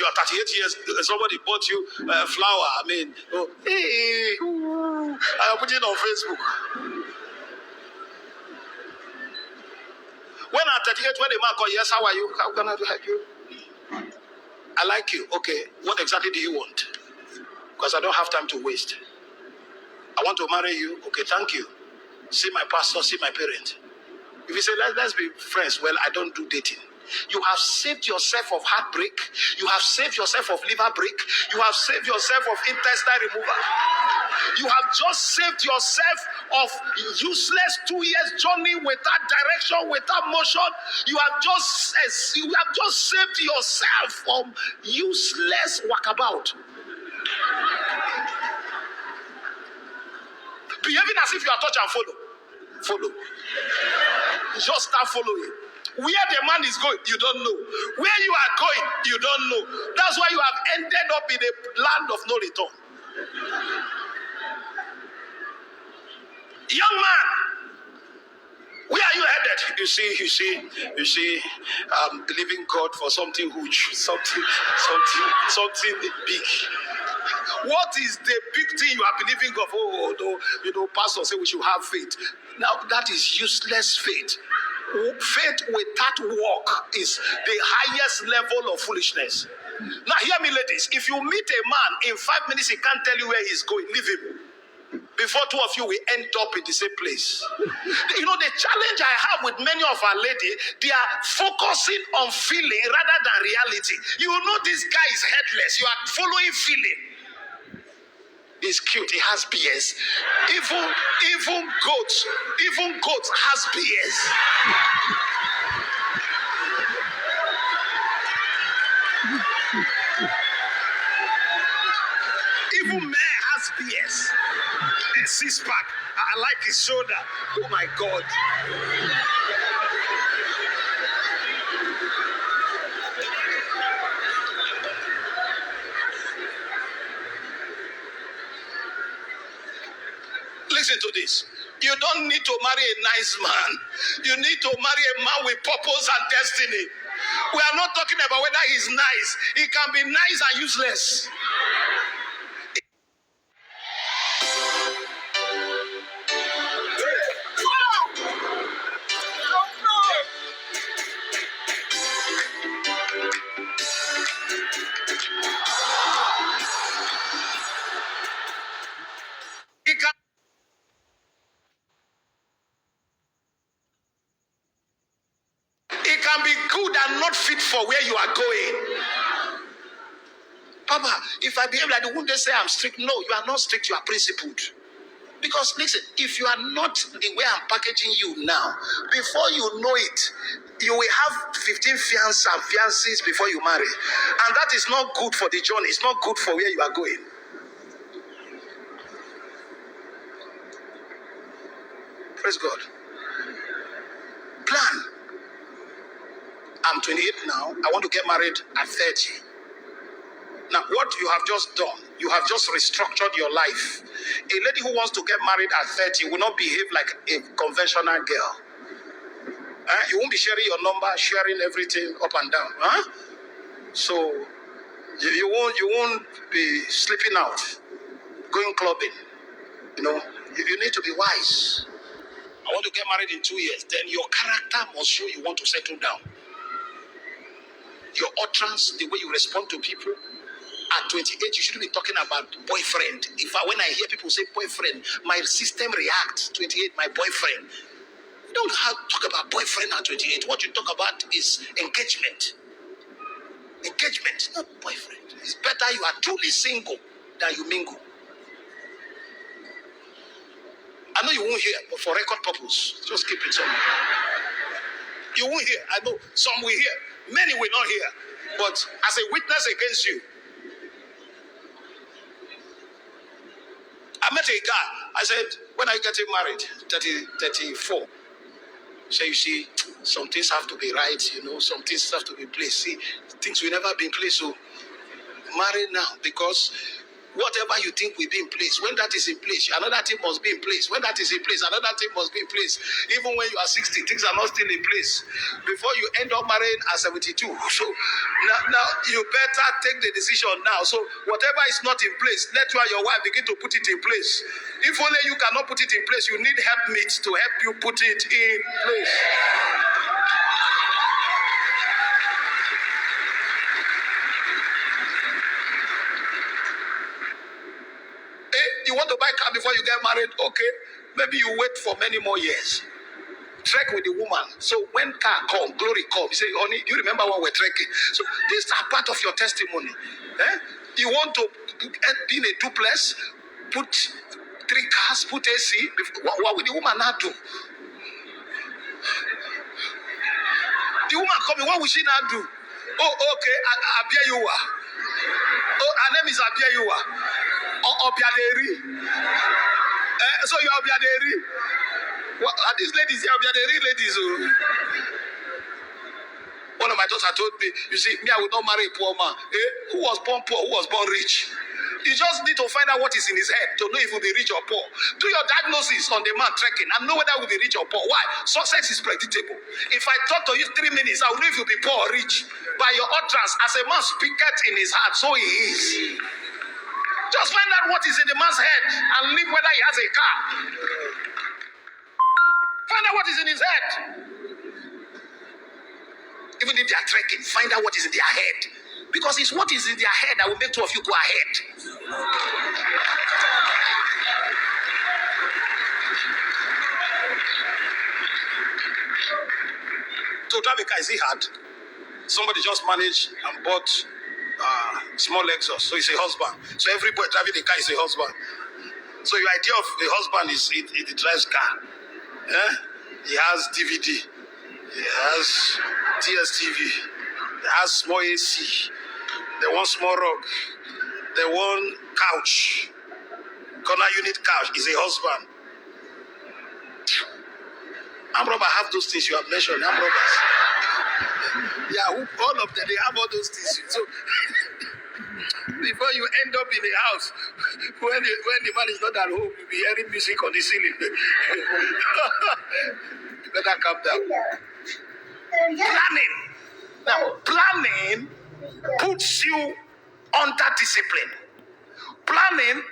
You are 38 years, somebody bought you flower. I mean, oh, hey, ooh, I am putting it on Facebook. When I'm 38, when the man call, yes, how are you? How can I help you? I like you. Okay, what exactly do you want? Because I don't have time to waste. I want to marry you. Okay, thank you. See my pastor, see my parent. If you say, let's be friends, well, I don't do dating. You have saved yourself of heartbreak. You have saved yourself of liver break. You have saved yourself of intestine removal. You have just saved yourself of useless 2 years journey without direction, without motion. You have just saved yourself from useless walkabout. Behaving as if you are touch and follow. Follow. Just start following. Where the man is going, you don't know. Where you are going, you don't know. That's why you have ended up in a land of no return. Young man, where are you headed? You see, believing God for something huge, something big. What is the big thing you are believing God for? Oh, no, pastor say we should have faith. Now that is useless faith. Faith without work is the highest level of foolishness. Now hear me, ladies. If you meet a man in 5 minutes, he can't tell you where he's going, leave him. Before two of you will end up in the same place. You know, the challenge I have with many of our ladies, they are focusing on feeling rather than reality. You know this guy is headless. You are following feeling. He's cute. He has BS. Even goats has BS. Even man has BS. A six-pack. I like his shoulder. Oh my God. Listen to this. You don't need to marry a nice man. You need to marry a man with purpose and destiny. We are not talking about whether he's nice. He can be nice and useless. It can be good and not fit for where you are going. Papa, if I behave like the wound, they say I'm strict. No, you are not strict, you are principled. Because listen, if you are not the way I'm packaging you now, before you know it, you will have 15 fiancés and fiancées before you marry. And that is not good for the journey. It's not good for where you are going. Praise God. Plan. I'm 28 now. I want to get married at 30. Now, what you have just done, you have just restructured your life. A lady who wants to get married at 30 will not behave like a conventional girl. You won't be sharing your number, sharing everything up and down. So you won't be sleeping out, going clubbing. You know, you need to be wise. I want to get married in 2 years. Then your character must show you want to settle down. Your utterance, the way you respond to people. At 28, you shouldn't be talking about boyfriend. When I hear people say boyfriend, my system reacts. 28, my boyfriend. You don't have to talk about boyfriend at 28. What you talk about is engagement. Engagement, not boyfriend. It's better you are truly single than you mingle. I know you won't hear, but for record purpose, just keep it somewhere. You won't hear. I know some will hear. Many will not hear. But as a witness against you, I met a guy. I said, when are you getting married? 34. So you see, some things have to be right, you know, some things have to be placed. See, things will never be in place. So marry now, because Whatever you think will be in place, when that is in place, another thing must be in place. When that is in place, another thing must be in place. Even when you are 60, things are not still in place. Before you end up marrying at 72. So now you better take the decision now. So whatever is not in place, let you and your wife begin to put it in place. If only you cannot put it in place, you need helpmates to help you put it in place. You want to buy a car before you get married? Okay, maybe you wait for many more years. Trek with the woman. So when car come, glory come. You say, honey, do you remember when we're trekking? So these are part of your testimony. You want to be in a duplex, put 3 cars, put AC. What will the woman not do? The woman coming, what will she not do? Oh, okay, Abiayuwa. Oh, her name is Abiayuwa. Obiaderi. So you are Obiaderi. What are these ladies? Obiaderi ladies. One of my daughters told me, you see, me, I would not marry a poor man. Who was born poor? Who was born rich? You just need to find out what is in his head to know if he will be rich or poor. Do your diagnosis on the man trekking and know whether he will be rich or poor. Why? Success is predictable. If I talk to you 3 minutes, I will know if you will be poor or rich. By your utterance, as a man speaketh in his heart, so he is. Just find out what is in the man's head and leave whether he has a car. Find out what is in his head. Even if they are trekking, find out what is in their head. Because it's what is in their head that will make 2 of you go ahead. To drive a car, is it hard? Somebody just managed and bought small Lexus, so he's a husband. So every boy driving a car is a husband. So your idea of a husband is he drives car. He has DVD, he has DSTV, he has small AC, they want small rug, they want couch, corner unit couch is a husband. Arm robber have those things you have mentioned. Arm robbers, all of them, they have all those things. So before you end up in a house, when the man is not at home, you'll be hearing music on the ceiling. You better calm down. Planning. Now, planning puts you under discipline. Planning